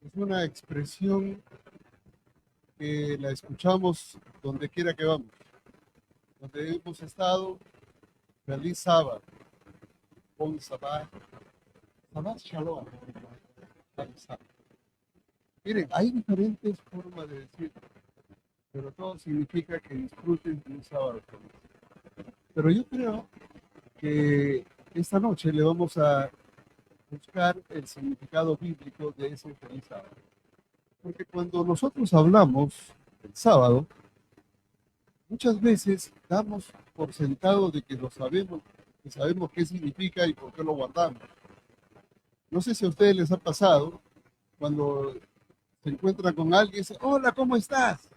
Es una expresión que la escuchamos donde quiera que vamos. Donde hemos estado, feliz sábado, bon sabbat, sabbat shalom. Miren, hay diferentes formas de decir, pero todo significa que disfruten de un sábado feliz. Pero yo creo que esta noche le vamos a buscar el significado bíblico de ese feliz sábado. Porque cuando nosotros hablamos del sábado, muchas veces damos por sentado de que lo sabemos, que sabemos qué significa y por qué lo guardamos. No sé si a ustedes les ha pasado cuando se encuentran con alguien y dice, hola, ¿cómo estás?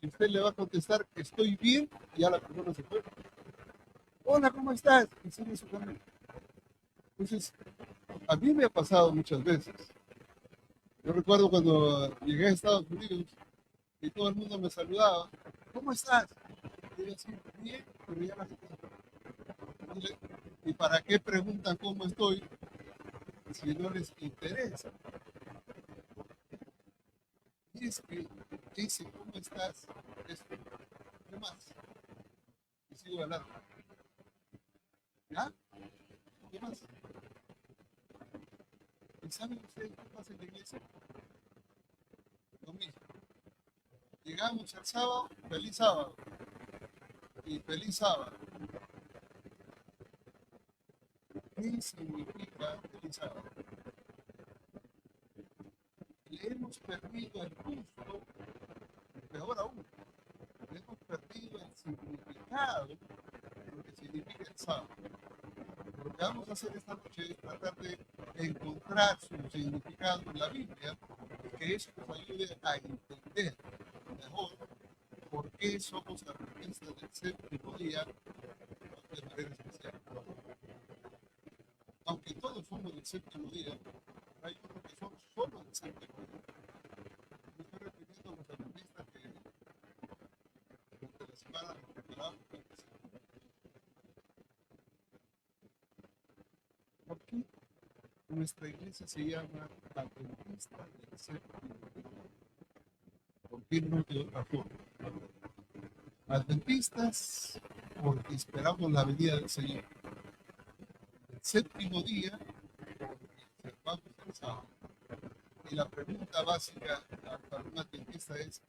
Y usted le va a contestar, estoy bien, y ya la persona se fue. Hola, ¿cómo estás? Y sigue su camino. Entonces, a mí me ha pasado muchas veces. Yo recuerdo cuando llegué a Estados Unidos y todo el mundo me saludaba, ¿cómo estás? Y yo decía, bien, pero ya la gente se fue. ¿Y para qué preguntan cómo estoy si no les interesa? Y es que ese cómo estás es ¿qué más? Y sigo hablando. ¿Ya? ¿Qué más? ¿Y saben ustedes qué pasa en la iglesia? Lo mismo. Llegamos el sábado, feliz sábado. Y feliz sábado. ¿Qué significa feliz sábado? Le hemos perdido el gusto, mejor aún, le hemos perdido el significado de lo que significa el sábado. Lo que vamos a hacer esta noche es tratar de encontrar su significado en la Biblia y que eso nos ayude a entender mejor por qué somos adventistas del séptimo día de manera especial. Aunque todos somos del séptimo día, hay unos que son solo del séptimo día. Me estoy refiriendo a los adventistas que durante la semana nos preparamos para el séptimo. ¿Por qué nuestra iglesia se llama Adventista del séptimo día? ¿Por qué no de otra forma? Adventistas porque esperamos la venida del Señor. El séptimo día observamos el sábado. Y la pregunta básica para un adventista es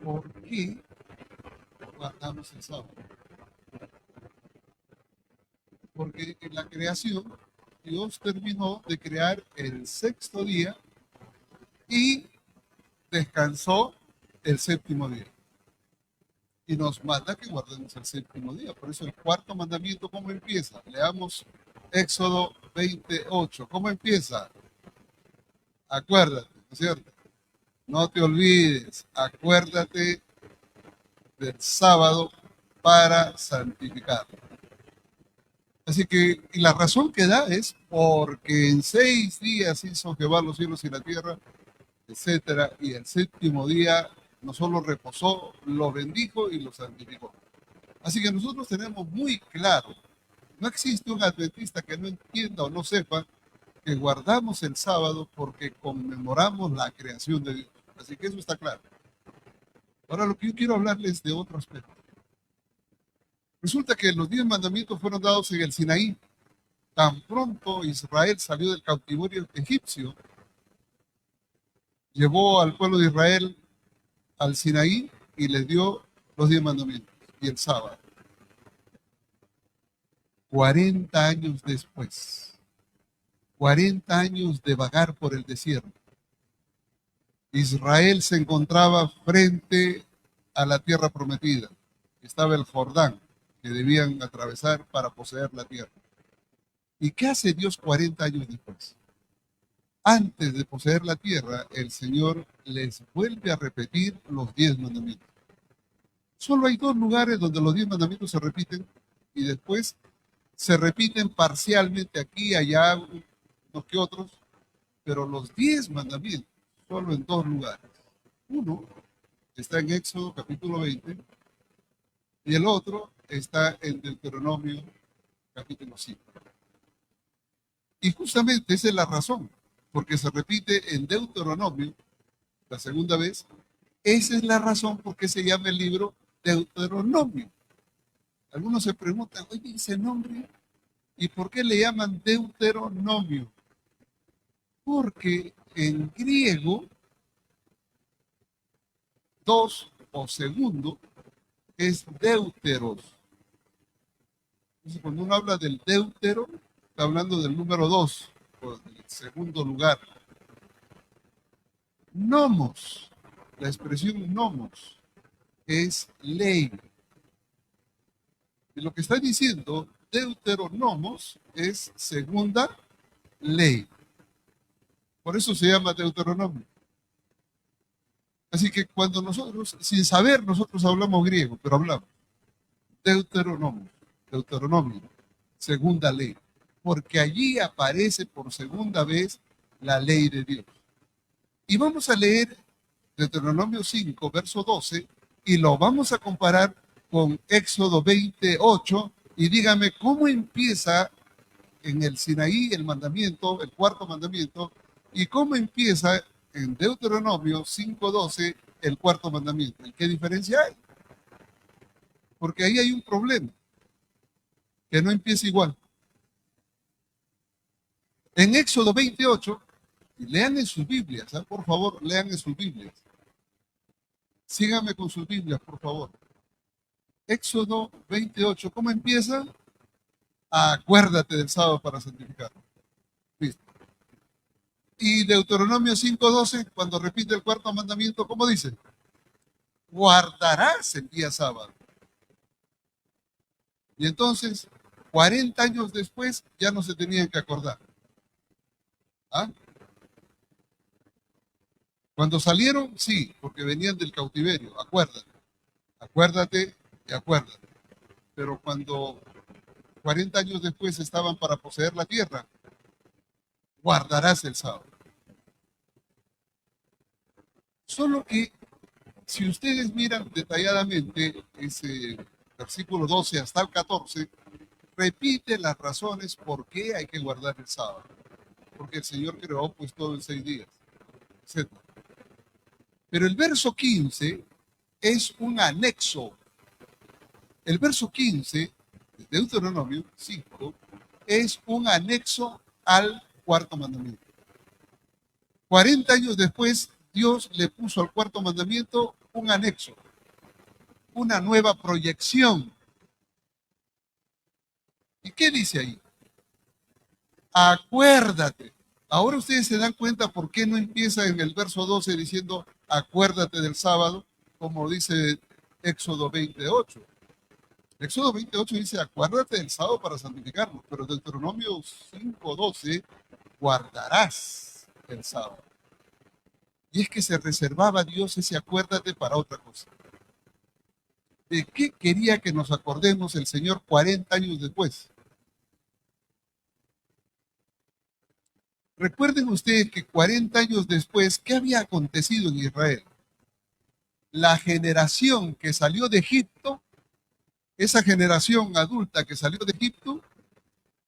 ¿por qué guardamos el sábado? Porque en la creación Dios terminó de crear el sexto día y descansó el séptimo día. Y nos manda que guardemos el séptimo día. Por eso el cuarto mandamiento, ¿cómo empieza? Leamos Éxodo 28. ¿Cómo empieza? Acuérdate, ¿no es cierto? No te olvides, acuérdate del sábado para santificarlo. Así que y la razón que da es porque en 6 días hizo Jehová los cielos y la tierra, etcétera, y el séptimo día no solo reposó, lo bendijo y lo santificó. Así que nosotros tenemos muy claro, no existe un adventista que no entienda o no sepa que guardamos el sábado porque conmemoramos la creación de Dios. Así que eso está claro. Ahora lo que yo quiero hablarles de otro aspecto. Resulta que los 10 mandamientos fueron dados en el Sinaí. Tan pronto Israel salió del cautiverio egipcio, llevó al pueblo de Israel al Sinaí y les dio los 10 mandamientos y el sábado. 40 años después, 40 años de vagar por el desierto, Israel se encontraba frente a la tierra prometida. Estaba el Jordán que debían atravesar para poseer la tierra. ¿Y qué hace Dios 40 años después? Antes de poseer la tierra, el Señor les vuelve a repetir los 10 mandamientos. Solo hay 2 lugares donde los 10 mandamientos se repiten y después se repiten parcialmente aquí y allá, unos que otros, pero los 10 mandamientos solo en 2 lugares. Uno está en Éxodo capítulo 20 y el otro está en Deuteronomio capítulo 5. Y justamente esa es la razón. porque se repite en Deuteronomio la segunda vez. Esa es la razón por qué se llama el libro Deuteronomio. Algunos se preguntan, oye, ese nombre, ¿y por qué le llaman Deuteronomio? Porque en griego, dos o segundo es deuteros. Entonces, cuando uno habla del deutero, está hablando del número dos, o del segundo lugar. Nomos, la expresión nomos, es ley. Y lo que está diciendo deuteronomos es segunda ley. Por eso se llama Deuteronomio. Así que cuando nosotros, sin saber, nosotros hablamos griego, pero hablamos Deuteronomio, Deuteronomio, segunda ley. Porque allí aparece por segunda vez la ley de Dios. Y vamos a leer Deuteronomio 5, verso 12, y lo vamos a comparar con Éxodo 28, y dígame cómo empieza en el Sinaí el mandamiento, el cuarto mandamiento, y cómo empieza en Deuteronomio 5:12 el cuarto mandamiento. ¿Y qué diferencia hay? Porque ahí hay un problema, que no empieza igual. En Éxodo 28, y lean en sus Biblias, ¿eh? Por favor, lean en sus Biblias. Síganme con sus Biblias, por favor. Éxodo 28, ¿cómo empieza? Acuérdate del sábado para santificarlo. Listo. Y Deuteronomio 5:12, cuando repite el cuarto mandamiento, ¿cómo dice? Guardarás el día sábado. Y entonces, 40 años después, ya no se tenían que acordar. ¿Ah? Cuando salieron, sí, porque venían del cautiverio, acuérdate, acuérdate y acuérdate. Pero cuando 40 años después estaban para poseer la tierra, guardarás el sábado. Solo que si ustedes miran detalladamente ese versículo 12 hasta el 14, repite las razones por qué hay que guardar el sábado. Porque el Señor creó pues todo en 6 días, etc. Pero el verso 15 es un anexo. El verso 15 de Deuteronomio 5 es un anexo al cuarto mandamiento. 40 años después, Dios le puso al cuarto mandamiento un anexo, una nueva proyección. ¿Y qué dice ahí? Acuérdate. Ahora ustedes se dan cuenta por qué no empieza en el verso 12 diciendo acuérdate del sábado, como dice Éxodo 28. Éxodo 28 dice acuérdate del sábado para santificarlo, pero Deuteronomio 5:12 guardarás el sábado. Y es que se reservaba Dios ese acuérdate para otra cosa. ¿De qué quería que nos acordemos el Señor 40 años después? Recuerden ustedes que 40 años después, ¿qué había acontecido en Israel? La generación que salió de Egipto, esa generación adulta que salió de Egipto,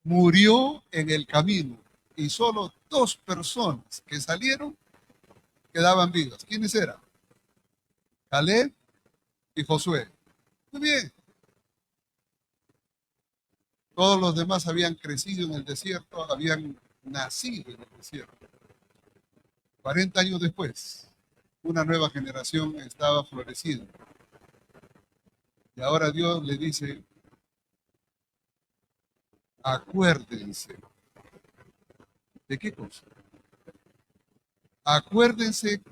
murió en el camino. Y solo 2 personas que salieron quedaban vivas. ¿Quiénes eran? Caleb y Josué. Muy bien. Todos los demás habían crecido en el desierto, habían nacido en el desierto. 40 años después, una nueva generación estaba floreciendo. Y ahora Dios le dice, acuérdense. ¿De qué cosa? Acuérdense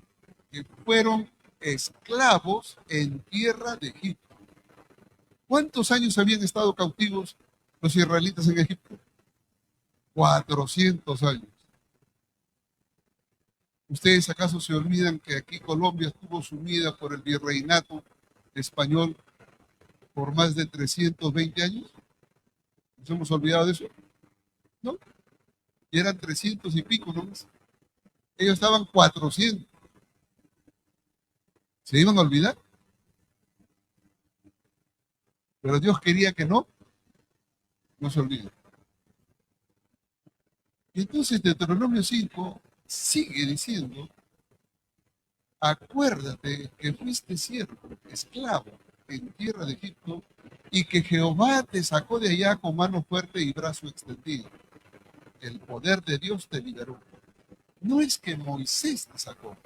que fueron esclavos en tierra de Egipto. ¿Cuántos años habían estado cautivos los israelitas en Egipto? 400 años. ¿Ustedes acaso se olvidan que aquí Colombia estuvo sumida por el virreinato español por más de 320 años? ¿Nos hemos olvidado de eso? ¿No? Y eran 300 y pico nomás. Ellos estaban 400. ¿Se iban a olvidar? Pero Dios quería que no se olviden. Y entonces Deuteronomio 5 sigue diciendo, acuérdate que fuiste siervo, esclavo en tierra de Egipto, y que Jehová te sacó de allá con mano fuerte y brazo extendido. El poder de Dios te liberó. No es que Moisés te sacó.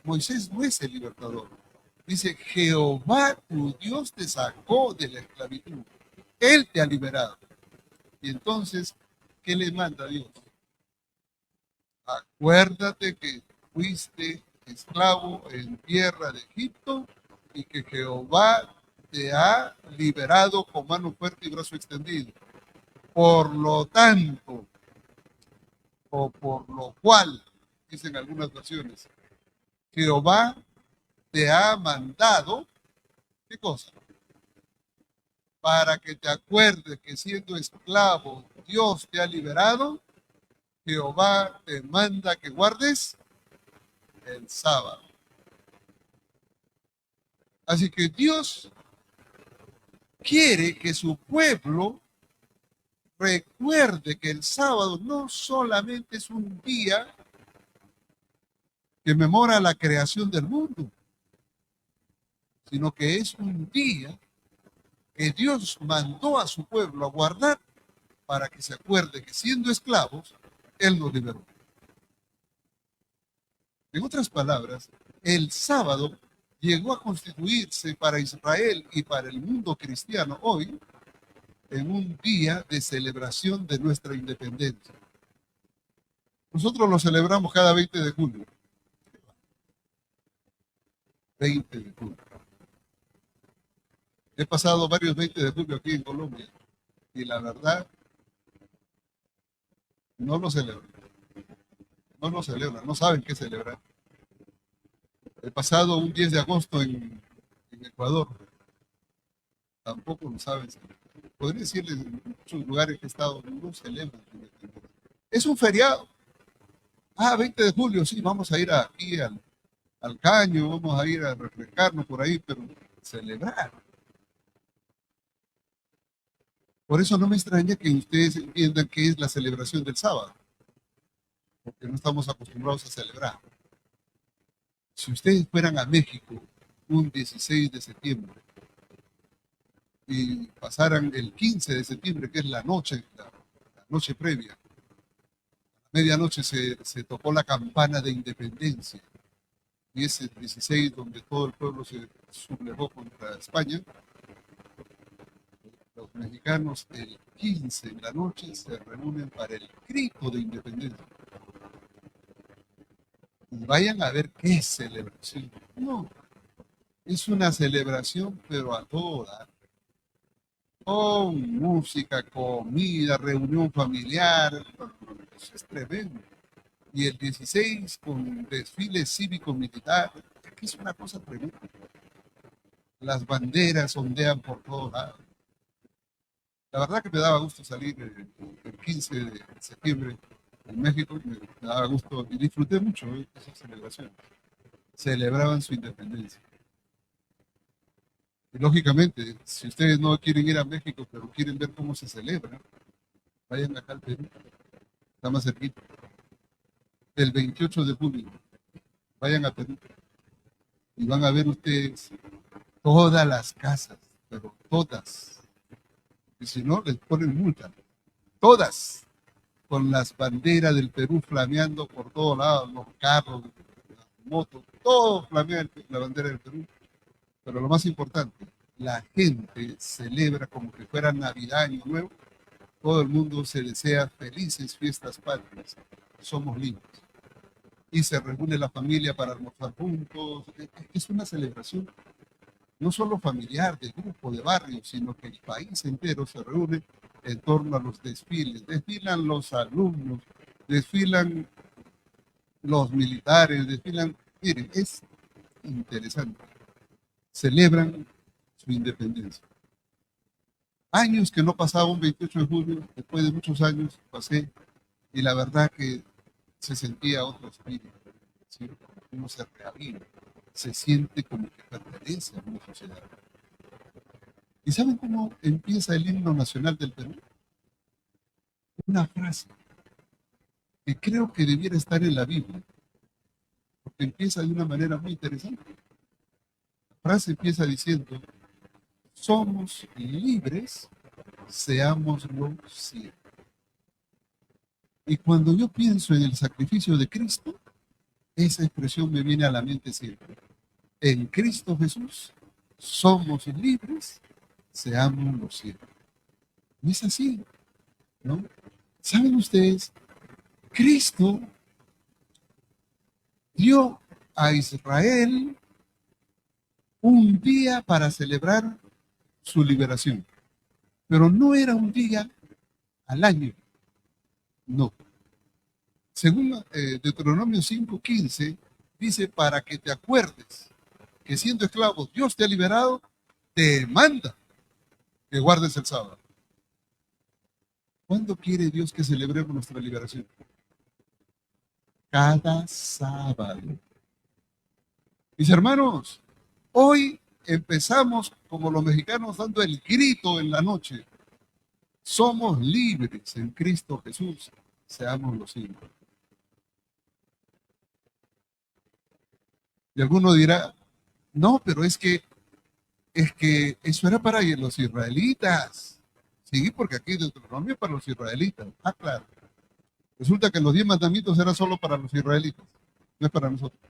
Moisés no es el libertador. Dice, Jehová tu Dios te sacó de la esclavitud. Él te ha liberado. Y entonces, ¿qué le manda Dios? Acuérdate que fuiste esclavo en tierra de Egipto y que Jehová te ha liberado con mano fuerte y brazo extendido. Por lo tanto, o por lo cual, dicen algunas versiones, Jehová te ha mandado, ¿qué cosa? Para que te acuerdes que siendo esclavo Dios te ha liberado. Jehová te manda que guardes el sábado. Así que Dios quiere que su pueblo recuerde que el sábado no solamente es un día que memora la creación del mundo, sino que es un día que Dios mandó a su pueblo a guardar para que se acuerde que siendo esclavos, Él nos liberó. En otras palabras, el sábado llegó a constituirse para Israel y para el mundo cristiano hoy en un día de celebración de nuestra independencia. Nosotros lo celebramos cada 20 de julio. 20 de julio. He pasado varios 20 de julio aquí en Colombia y la verdad no lo celebran. No lo celebran, no saben qué celebrar. He pasado un 10 de agosto en Ecuador. Tampoco lo saben. Podría decirles en muchos lugares que he estado, no celebran. Es un feriado. 20 de julio, sí, vamos a ir aquí al caño, vamos a ir a refrescarnos por ahí, pero celebrar. Por eso no me extraña que ustedes entiendan qué es la celebración del sábado, porque no estamos acostumbrados a celebrar. Si ustedes fueran a México un 16 de septiembre y pasaran el 15 de septiembre, que es la noche previa, a medianoche se tocó la campana de independencia, y ese 16 donde todo el pueblo se sublevó contra España. Los mexicanos el 15 en la noche se reúnen para el grito de independencia. Y vayan a ver qué celebración. No, es una celebración, pero a toda. Con música, comida, reunión familiar. Eso es tremendo. Y el 16 con desfile cívico-militar. Es una cosa tremenda. Las banderas ondean por todos lados. La verdad que me daba gusto salir el 15 de septiembre en México, me daba gusto y disfruté mucho esa celebración. Celebraban su independencia. Y lógicamente, si ustedes no quieren ir a México, pero quieren ver cómo se celebra, vayan acá al Perú, está más cerquita. El 28 de julio, vayan a Perú y van a ver ustedes todas las casas, pero todas. Y si no, les ponen multa. Todas con las banderas del Perú flameando por todos lados, los carros, las motos, todo flamea la bandera del Perú. Pero lo más importante, la gente celebra como que fuera Navidad, Año Nuevo. Todo el mundo se desea felices fiestas patrias. Somos libres. Y se reúne la familia para almorzar juntos. Es una celebración no solo familiar, de grupo, de barrio, sino que el país entero se reúne en torno a los desfiles. Desfilan los alumnos, desfilan los militares, desfilan. Miren, es interesante. Celebran su independencia. Años que no pasaba un 28 de julio, después de muchos años pasé, y la verdad que se sentía otro espíritu, ¿sí? Uno se reaviva, se siente como que pertenece a una sociedad. ¿Y saben cómo empieza el himno nacional del Perú? Una frase que creo que debiera estar en la Biblia. empieza de una manera muy interesante. La frase empieza diciendo, somos libres, seámoslo siempre. Y cuando yo pienso en el sacrificio de Cristo, esa expresión me viene a la mente siempre. En Cristo Jesús somos libres, seámoslo siempre. No es así, ¿no? ¿Saben ustedes? Cristo dio a Israel un día para celebrar su liberación, pero no era un día al año, no. Según Deuteronomio 5:15, dice, para que te acuerdes que siendo esclavo Dios te ha liberado, te manda que guardes el sábado. ¿Cuándo quiere Dios que celebremos nuestra liberación? Cada sábado. Mis hermanos, hoy empezamos como los mexicanos dando el grito en la noche. Somos libres en Cristo Jesús, seamos los libres. Y alguno dirá, no, pero es que eso era para los israelitas. Sí, porque aquí Deuteronomio es para los israelitas. Ah, claro. Resulta que los 10 mandamientos eran solo para los israelitas, no es para nosotros.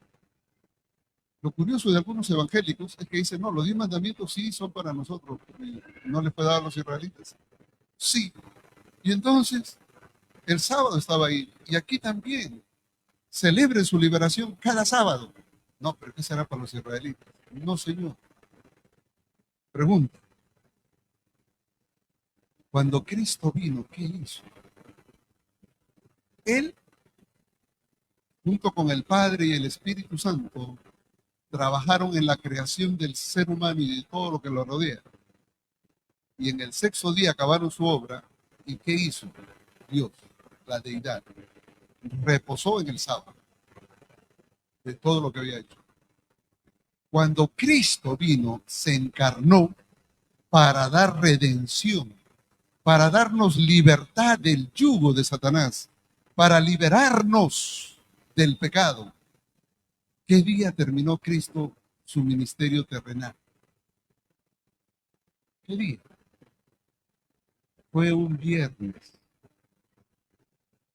Lo curioso de algunos evangélicos es que dicen, no, los 10 mandamientos sí son para nosotros, no les fue dado a los israelitas. Sí. Y entonces, el sábado estaba ahí, y aquí también. Celebren su liberación cada sábado. No, pero ¿qué será para los israelitas? No, Señor. Pregunta. Cuando Cristo vino, ¿qué hizo? Él, junto con el Padre y el Espíritu Santo, trabajaron en la creación del ser humano y de todo lo que lo rodea. Y en el sexto día acabaron su obra. ¿Y qué hizo? Dios, la deidad, reposó en el sábado de todo lo que había hecho. Cuando Cristo vino, se encarnó para dar redención, para darnos libertad del yugo de Satanás, para liberarnos del pecado. ¿Qué día terminó Cristo su ministerio terrenal? ¿Qué día? Fue un viernes.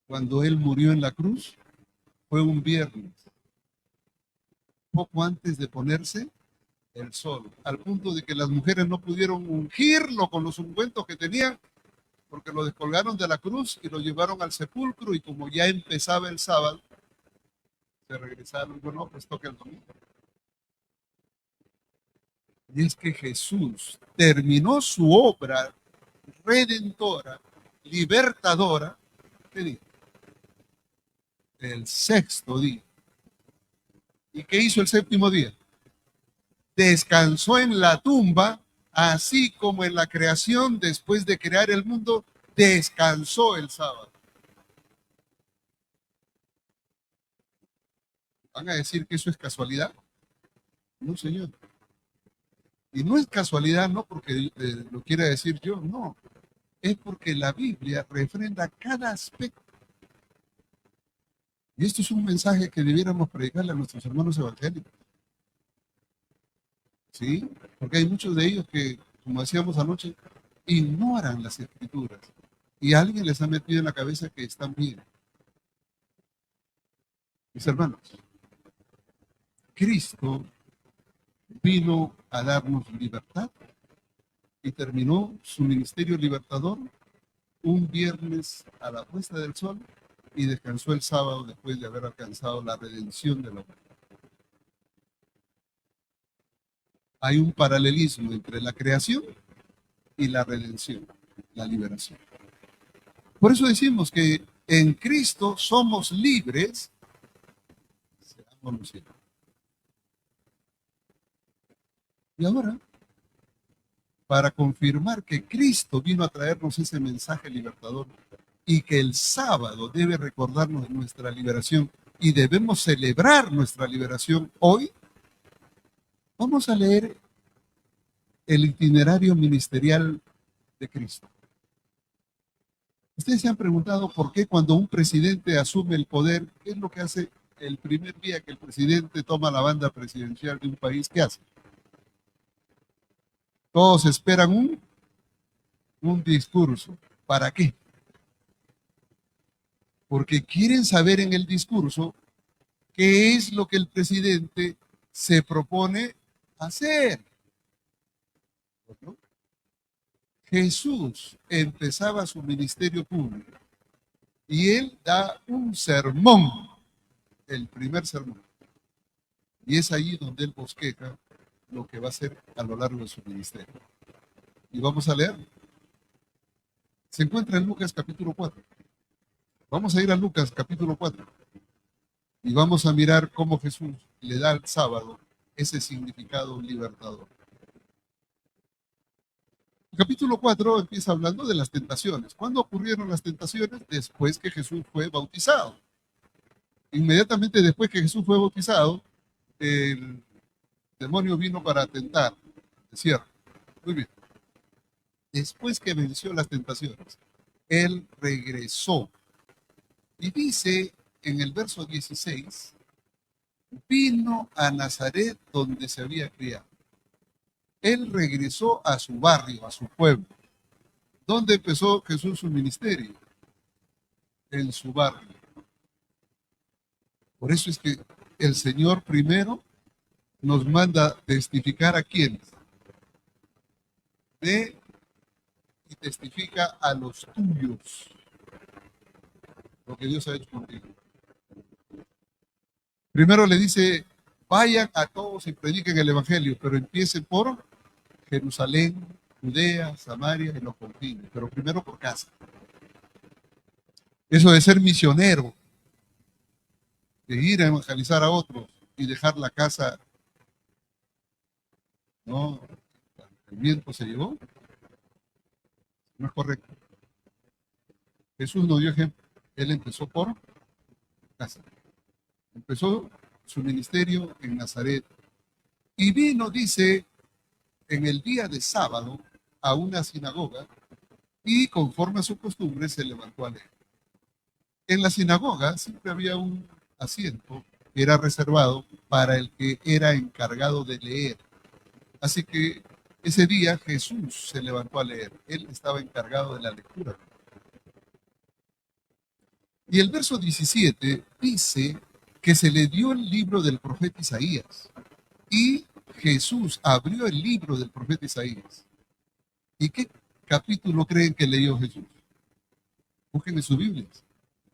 Cuando Él murió en la cruz, fue un viernes. Poco antes de ponerse el sol, al punto de que las mujeres no pudieron ungirlo con los ungüentos que tenían, porque lo descolgaron de la cruz y lo llevaron al sepulcro, y como ya empezaba el sábado, se regresaron. Bueno, pues toca el domingo. Y es que Jesús terminó su obra redentora, libertadora, ¿qué día? El sexto día. ¿Y qué hizo el séptimo día? Descansó en la tumba, así como en la creación, después de crear el mundo, descansó el sábado. ¿Van a decir que eso es casualidad? No, Señor. Y no es casualidad, no porque lo quiera decir yo, no. Es porque la Biblia refrenda cada aspecto. Y esto es un mensaje que debiéramos predicarle a nuestros hermanos evangélicos. ¿Sí? Porque hay muchos de ellos que, como decíamos anoche, ignoran las escrituras. Y alguien les ha metido en la cabeza que están bien. Mis hermanos, Cristo vino a darnos libertad y terminó su ministerio libertador un viernes a la puesta del sol y descansó el sábado después de haber alcanzado la redención de la humanidad. Hay un paralelismo entre la creación y la redención, la liberación. Por eso decimos que en Cristo somos libres, seamos libres. Y ahora, para confirmar que Cristo vino a traernos ese mensaje libertador y que el sábado debe recordarnos nuestra liberación y debemos celebrar nuestra liberación hoy, vamos a leer el itinerario ministerial de Cristo. Ustedes se han preguntado por qué cuando un presidente asume el poder, ¿qué es lo que hace el primer día que el presidente toma la banda presidencial de un país, ¿qué hace? Todos esperan un discurso. ¿Para qué? Porque quieren saber en el discurso qué es lo que el presidente se propone hacer. ¿No? Jesús empezaba su ministerio público y él da un sermón, el primer sermón. Y es ahí donde él bosqueja lo que va a hacer a lo largo de su ministerio. Y vamos a leer. Se encuentra en Lucas capítulo 4. Vamos a ir a Lucas capítulo 4 y vamos a mirar cómo Jesús le da al sábado ese significado libertador. El capítulo 4 empieza hablando de las tentaciones. ¿Cuándo ocurrieron las tentaciones? Después que Jesús fue bautizado. Inmediatamente después que Jesús fue bautizado, el demonio vino para tentar. Cierro. Muy bien. Después que venció las tentaciones, él regresó. Y dice en el verso 16, vino a Nazaret donde se había criado. Él regresó a su barrio, a su pueblo. ¿Dónde empezó Jesús su ministerio? En su barrio. Por eso es que el Señor primero nos manda testificar a quienes. Ve y testifica a los tuyos lo que Dios ha hecho contigo. Primero le dice, vayan a todos y prediquen el Evangelio, pero empiecen por Jerusalén, Judea, Samaria y los confines, pero primero por casa. Eso de ser misionero, de ir a evangelizar a otros y dejar la casa, no, el viento se llevó, no es correcto. Jesús nos dio ejemplo. Él empezó por casa. Empezó su ministerio en Nazaret. Y vino, dice, en el día de sábado a una sinagoga y conforme a su costumbre se levantó a leer. En la sinagoga siempre había un asiento que era reservado para el que era encargado de leer. Así que ese día Jesús se levantó a leer. Él estaba encargado de la lectura. Y el verso 17 dice que se le dio el libro del profeta Isaías. Y Jesús abrió el libro del profeta Isaías. ¿Y qué capítulo creen que leyó Jesús? Busquen en sus Biblias.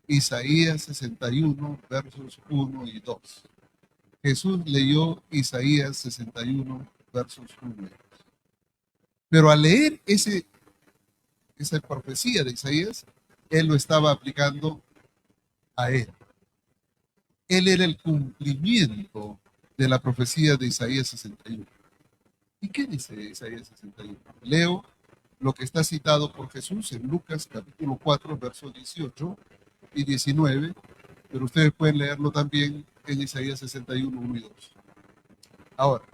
Isaías 61, versos 1 y 2. Jesús leyó Isaías 61, versos 1 y 2. Pero al leer esa profecía de Isaías, él lo estaba aplicando a él. Él era el cumplimiento de la profecía de Isaías 61. ¿Y qué dice Isaías 61? Leo lo que está citado por Jesús en Lucas capítulo 4, versos 18 y 19, pero ustedes pueden leerlo también en Isaías 61, 1 y 2. Ahora,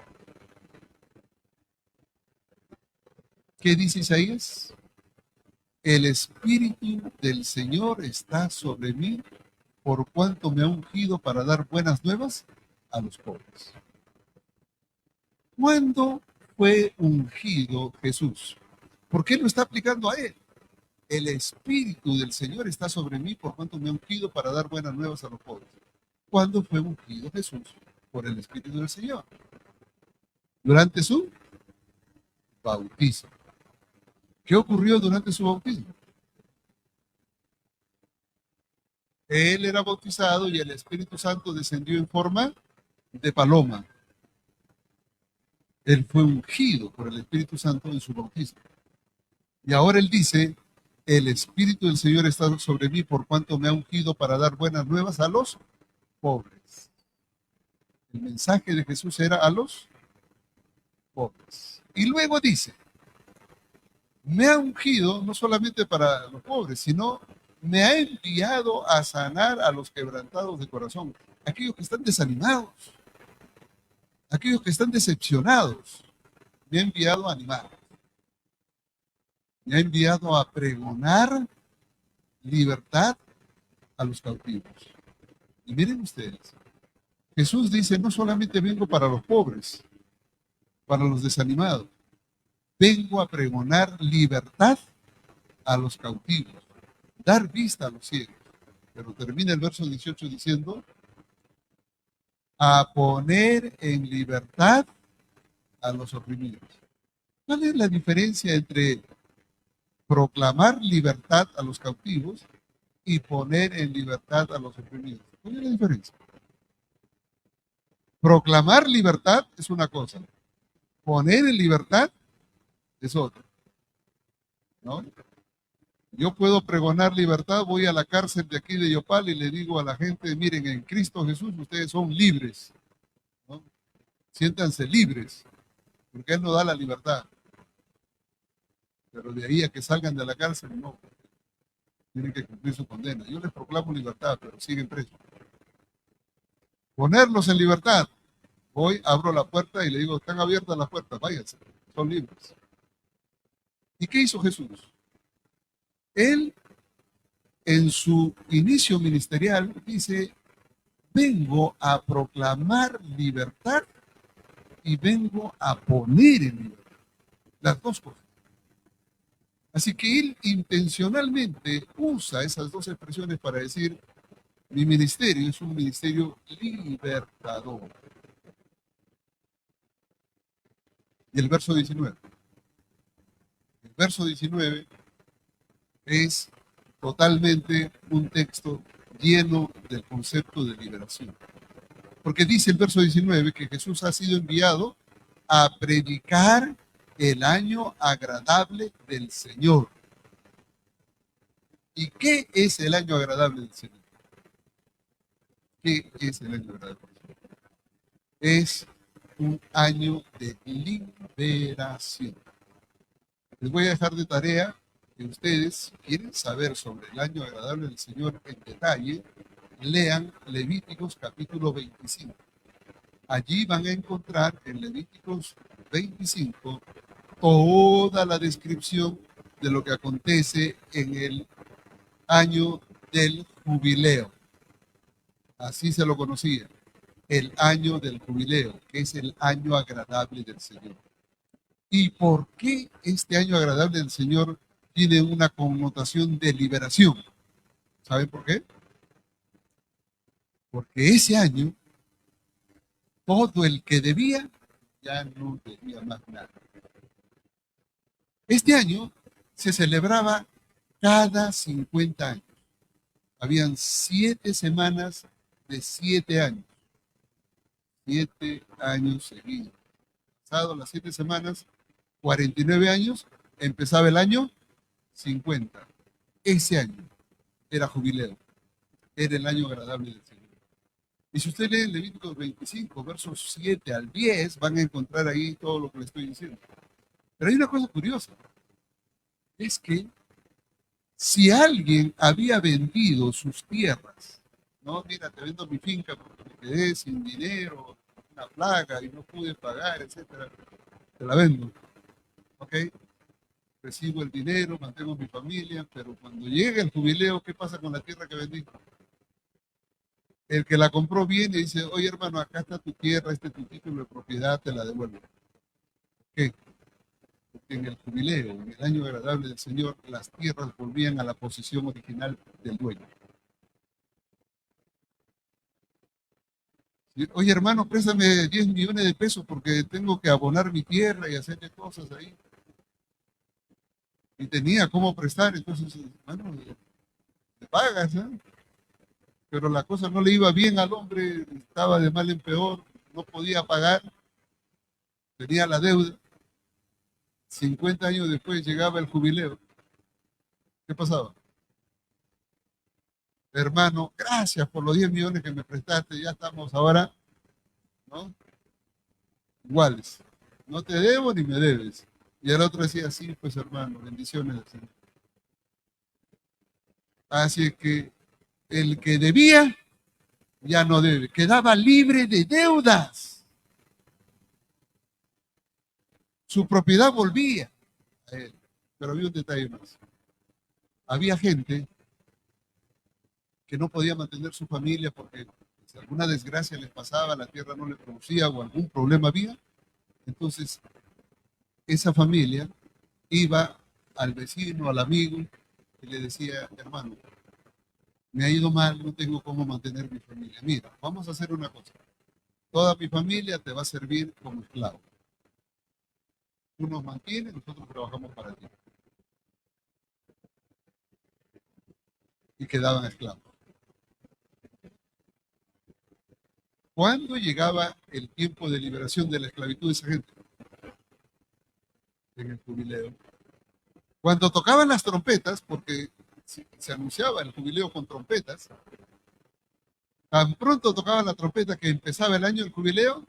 ¿qué dice Isaías? El Espíritu del Señor está sobre mí, por cuanto me ha ungido para dar buenas nuevas a los pobres. ¿Cuándo fue ungido Jesús? ¿Por qué lo está aplicando a él? El Espíritu del Señor está sobre mí, por cuanto me ha ungido para dar buenas nuevas a los pobres. ¿Cuándo fue ungido Jesús? Por el Espíritu del Señor. Durante su bautismo. ¿Qué ocurrió durante su bautismo? Él era bautizado y el Espíritu Santo descendió en forma de paloma. Él fue ungido por el Espíritu Santo en su bautismo. Y ahora él dice, el Espíritu del Señor está sobre mí por cuanto me ha ungido para dar buenas nuevas a los pobres. El mensaje de Jesús era a los pobres. Y luego dice, me ha ungido no solamente para los pobres, sino me ha enviado a sanar a los quebrantados de corazón, aquellos que están desanimados, aquellos que están decepcionados. Me ha enviado a animar. Me ha enviado a pregonar libertad a los cautivos. Y miren ustedes, Jesús dice, no solamente vengo para los pobres, para los desanimados, vengo a pregonar libertad a los cautivos, dar vista a los ciegos. Pero termina el verso 18 diciendo, a poner en libertad a los oprimidos. ¿Cuál es la diferencia entre proclamar libertad a los cautivos y poner en libertad a los oprimidos? ¿Cuál es la diferencia? Proclamar libertad es una cosa, poner en libertad es otra, ¿no? Yo puedo pregonar libertad, voy a la cárcel de aquí de Yopal y le digo a la gente, miren, en Cristo Jesús ustedes son libres, ¿no? Siéntanse libres, porque Él nos da la libertad. Pero de ahí a que salgan de la cárcel, no, tienen que cumplir su condena. Yo les proclamo libertad, pero siguen presos. Ponerlos en libertad. Voy, abro la puerta y le digo, están abiertas las puertas, váyanse, son libres. ¿Y qué hizo Jesús? Él, en su inicio ministerial, dice, vengo a proclamar libertad y vengo a poner en libertad. Las dos cosas. Así que él intencionalmente usa esas dos expresiones para decir, mi ministerio es un ministerio libertador. Y el verso 19. El verso 19 es totalmente un texto lleno del concepto de liberación. Porque dice el verso 19 que Jesús ha sido enviado a predicar el año agradable del Señor. ¿Y qué es el año agradable del Señor? ¿Qué es el año agradable del Señor? Es un año de liberación. Les voy a dejar de tarea que ustedes, si quieren saber sobre el año agradable del Señor en detalle, lean Levíticos capítulo 25. Allí van a encontrar en Levíticos 25 toda la descripción de lo que acontece en el año del jubileo. Así se lo conocía, el año del jubileo, que es el año agradable del Señor. ¿Y por qué este año agradable del Señor tiene una connotación de liberación? ¿Saben por qué? Porque ese año, todo el que debía, ya no debía más nada. Este año se celebraba cada 50 años. Habían 7 semanas de 7 años. 7 años seguidos. Pasados las 7 semanas, 49 años, empezaba el año 50. Ese año era jubileo. Era el año agradable del Señor. Y si usted lee Levíticos 25, versos 7 al 10, van a encontrar ahí todo lo que le estoy diciendo. Pero hay una cosa curiosa. Es que si alguien había vendido sus tierras, no, mira, te vendo mi finca porque me quedé sin dinero, una plaga y no pude pagar, etcétera, te la vendo, ¿ok? Recibo el dinero, mantengo mi familia, pero cuando llega el jubileo, ¿qué pasa con la tierra que vendí? El que la compró viene y dice, oye hermano, acá está tu tierra, este es tu título de propiedad, te la devuelvo. ¿Qué? Porque en el jubileo, en el año agradable del Señor, las tierras volvían a la posesión original del dueño. Oye, hermano, préstame 10 millones de pesos porque tengo que abonar mi tierra y hacerle cosas ahí. Y tenía cómo prestar, entonces, bueno, te pagas, ¿eh? Pero la cosa no le iba bien al hombre, estaba de mal en peor, no podía pagar, tenía la deuda. 50 años después llegaba el jubileo. ¿Qué pasaba? Hermano, gracias por los 10 millones que me prestaste, ya estamos ahora, ¿no? Iguales. No te debo ni me debes. Y el otro decía, sí, pues hermano, bendiciones del Señor. Así es que el que debía ya no debe, quedaba libre de deudas. Su propiedad volvía a él. Pero había un detalle más. Había gente que no podía mantener su familia porque si alguna desgracia les pasaba, la tierra no le producía o algún problema había, entonces esa familia iba al vecino, al amigo, y le decía, hermano, me ha ido mal, no tengo cómo mantener mi familia. Mira, vamos a hacer una cosa. Toda mi familia te va a servir como esclavo. Tú nos mantienes, nosotros trabajamos para ti. Y quedaban esclavos. ¿Cuándo llegaba el tiempo de liberación de la esclavitud de esa gente? En el jubileo. Cuando tocaban las trompetas, porque se anunciaba el jubileo con trompetas, tan pronto tocaban la trompeta que empezaba el año del jubileo,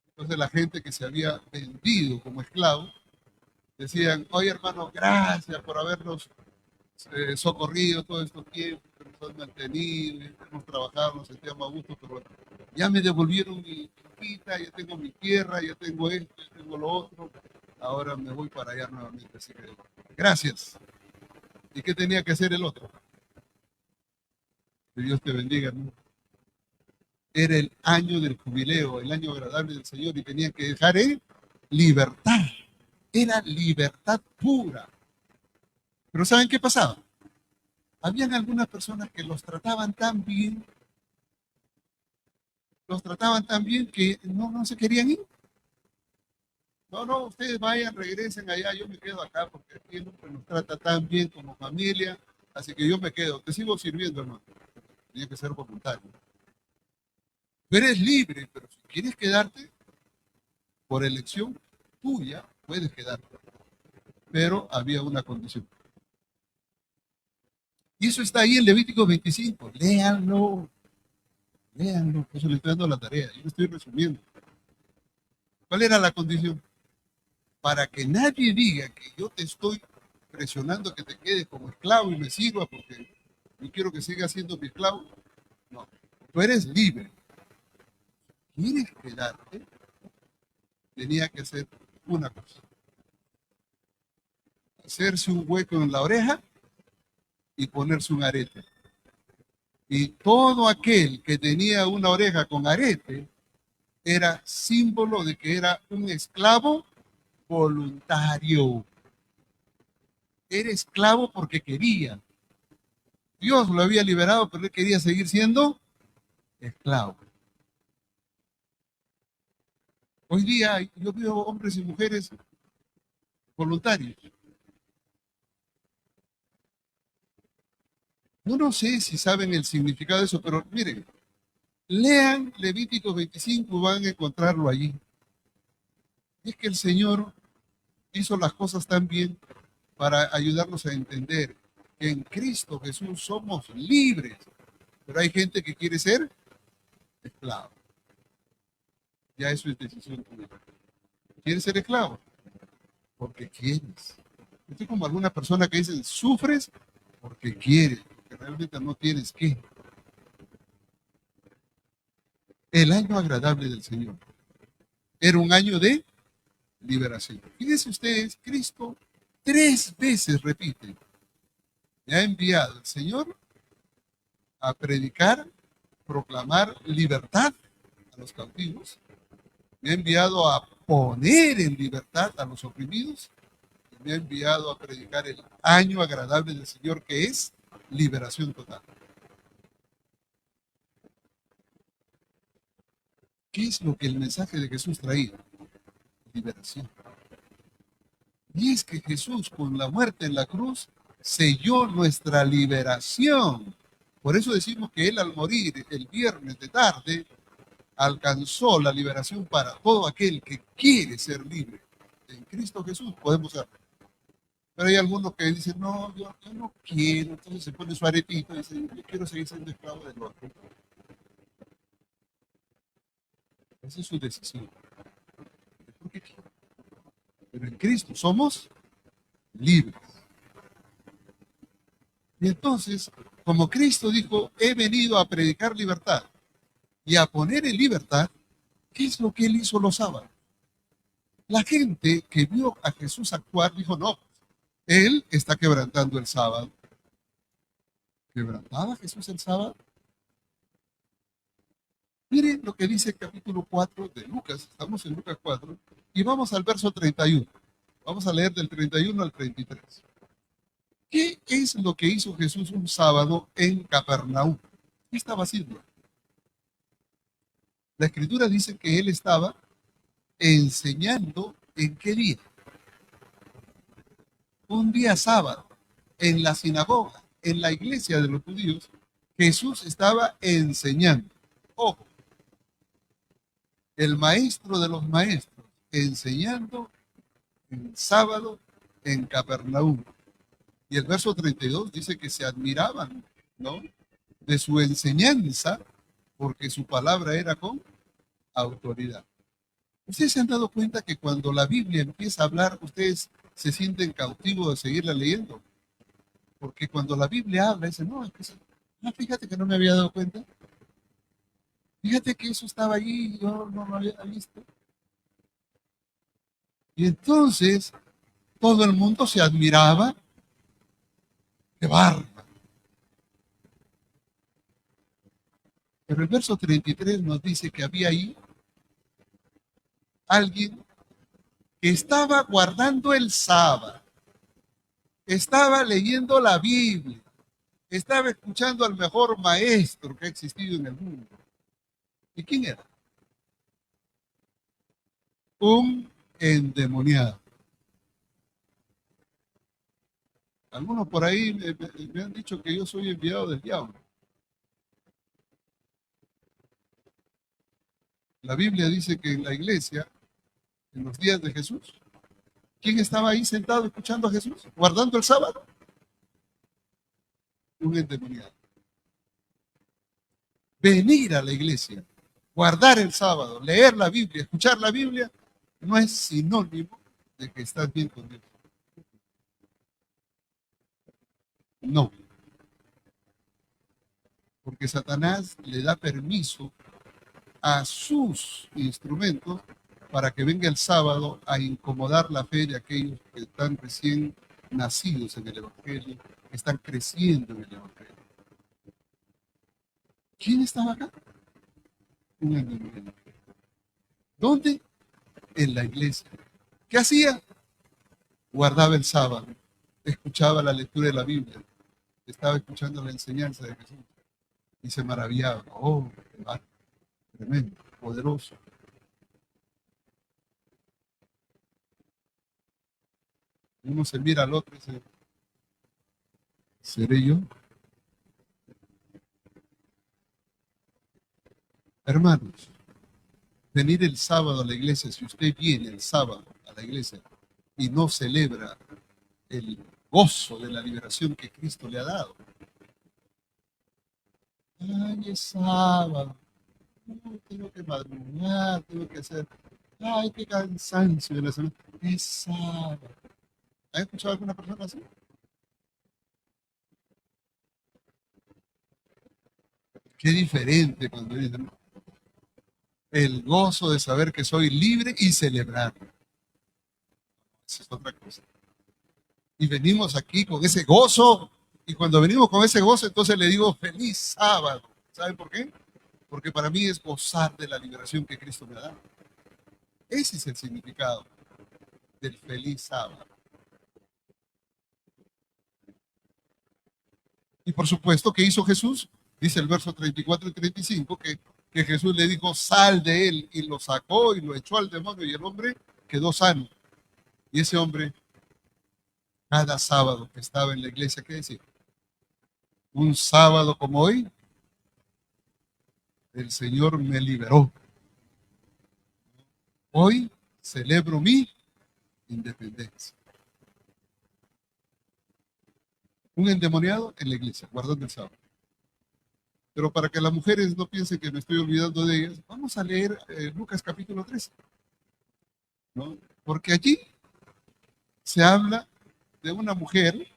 entonces la gente que se había vendido como esclavo decían, oye hermano, gracias por habernos socorrido todo estos tiempos, que nos han mantenido, hemos trabajado, nos sentíamos a gusto, pero ya me devolvieron mi quita, ya tengo mi tierra, ya tengo esto, ya tengo lo otro, ahora me voy para allá nuevamente. Así que, gracias. ¿Y qué tenía que hacer el otro? Que Dios te bendiga, ¿no? Era el año del jubileo, el año agradable del Señor, y tenía que dejar en libertad. Era libertad pura. Pero ¿saben qué pasaba? Habían algunas personas que los trataban tan bien que no se querían ir. No, no, ustedes vayan, regresen allá, yo me quedo acá porque aquí el hombre nos trata tan bien como familia, así que yo me quedo, te sigo sirviendo, hermano. Tenía que ser voluntario. Tú eres libre, pero si quieres quedarte por elección tuya, puedes quedarte. Pero había una condición. Y eso está ahí en Levítico 25. Léanlo, léanlo. Por eso le estoy dando la tarea. Yo lo estoy resumiendo. ¿Cuál era la condición? Para que nadie diga que yo te estoy presionando que te quedes como esclavo y me sirva porque yo quiero que sigas siendo mi esclavo. No, tú eres libre. ¿Quieres quedarte? Tenía que hacer una cosa. Hacerse un hueco en la oreja y ponerse un arete. Y todo aquel que tenía una oreja con arete era símbolo de que era un esclavo voluntario. Era esclavo porque quería. Dios lo había liberado, pero él quería seguir siendo esclavo. Hoy día yo veo hombres y mujeres voluntarios. Yo no sé si saben el significado de eso, pero miren, lean Levítico 25, van a encontrarlo allí. Es que el Señor hizo las cosas tan bien para ayudarnos a entender que en Cristo Jesús somos libres, pero hay gente que quiere ser esclavo. Ya eso es decisión tuya. ¿Quieres ser esclavo? Porque quieres. Estoy como alguna persona que dicen, sufres porque quieres, porque realmente no tienes que. El año agradable del Señor era un año de liberación. Fíjense ustedes, Cristo 3 veces repite, me ha enviado el Señor a predicar, proclamar libertad a los cautivos, me ha enviado a poner en libertad a los oprimidos, y me ha enviado a predicar el año agradable del Señor, que es liberación total. ¿Qué es lo que el mensaje de Jesús traía? Liberación. Y es que Jesús, con la muerte en la cruz, selló nuestra liberación. Por eso decimos que Él, al morir el viernes de tarde, alcanzó la liberación para todo aquel que quiere ser libre. En Cristo Jesús podemos ser. Pero hay algunos que dicen, no, yo no quiero. Entonces se pone su aretito y dice, yo quiero seguir siendo esclavo del otro. Esa es su decisión. ¿Por qué quiere? Pero en Cristo somos libres. Y entonces, como Cristo dijo, he venido a predicar libertad y a poner en libertad, ¿qué es lo que Él hizo los sábados? La gente que vio a Jesús actuar dijo, no, Él está quebrantando el sábado. ¿Quebrantaba Jesús el sábado? Miren lo que dice el capítulo 4 de Lucas. Estamos en Lucas 4 y vamos al verso 31. Vamos a leer del 31 al 33. ¿Qué es lo que hizo Jesús un sábado en Capernaum? ¿Qué estaba haciendo? La escritura dice que él estaba enseñando en qué día. Un día sábado, en la sinagoga, en la iglesia de los judíos, Jesús estaba enseñando. Ojo, el maestro de los maestros, enseñando en sábado en Capernaum. Y el verso 32 dice que se admiraban, ¿no?, de su enseñanza, porque su palabra era con autoridad. ¿Ustedes se han dado cuenta que cuando la Biblia empieza a hablar, ustedes se sienten cautivos de seguirla leyendo? Porque cuando la Biblia habla, dicen, no, no, fíjate que no me había dado cuenta. Fíjate que eso estaba allí y yo no lo había visto. Y entonces todo el mundo se admiraba. ¡Qué bárbaro! Pero el verso 33 nos dice que había ahí alguien que estaba guardando el sábado, estaba leyendo la Biblia, estaba escuchando al mejor maestro que ha existido en el mundo. ¿Y quién era? Un endemoniado. Algunos por ahí me han dicho que yo soy enviado del diablo. La Biblia dice que en la iglesia, en los días de Jesús, ¿quién estaba ahí sentado escuchando a Jesús? ¿Guardando el sábado? Un endemoniado. Venir a la iglesia, guardar el sábado, leer la Biblia, escuchar la Biblia, no es sinónimo de que estás bien con Dios. No, porque Satanás le da permiso a sus instrumentos para que venga el sábado a incomodar la fe de aquellos que están recién nacidos en el Evangelio, que están creciendo en el Evangelio. ¿Quién estaba acá? Un endemoniado. ¿Dónde? En la iglesia. ¿Qué hacía? Guardaba el sábado, escuchaba la lectura de la Biblia, estaba escuchando la enseñanza de Jesús y se maravillaba. Oh, tremendo, poderoso. Uno se mira al otro y dice, ¿seré yo? Hermanos, venir el sábado a la iglesia, si usted viene el sábado a la iglesia y no celebra el gozo de la liberación que Cristo le ha dado. Ay, es sábado. No, tengo que madrugar, tengo que hacer. Ay, qué cansancio de la semana. Es sábado. ¿Ha escuchado alguna persona así? Qué diferente cuando dicen el gozo de saber que soy libre y celebrar. Esa es otra cosa. Y venimos aquí con ese gozo. Y cuando venimos con ese gozo, entonces le digo feliz sábado. ¿Saben por qué? Porque para mí es gozar de la liberación que Cristo me ha dado. Ese es el significado del feliz sábado. Y por supuesto, ¿qué hizo Jesús? Dice el verso 34 y 35 que Jesús le dijo, sal de él, y lo sacó y lo echó al demonio y el hombre quedó sano. Y ese hombre, cada sábado que estaba en la iglesia, ¿qué decía? Un sábado como hoy, el Señor me liberó. Hoy celebro mi independencia. Un endemoniado en la iglesia, guardando el sábado. Pero para que las mujeres no piensen que me estoy olvidando de ellas, vamos a leer Lucas capítulo 13, ¿no? Porque allí se habla de una mujer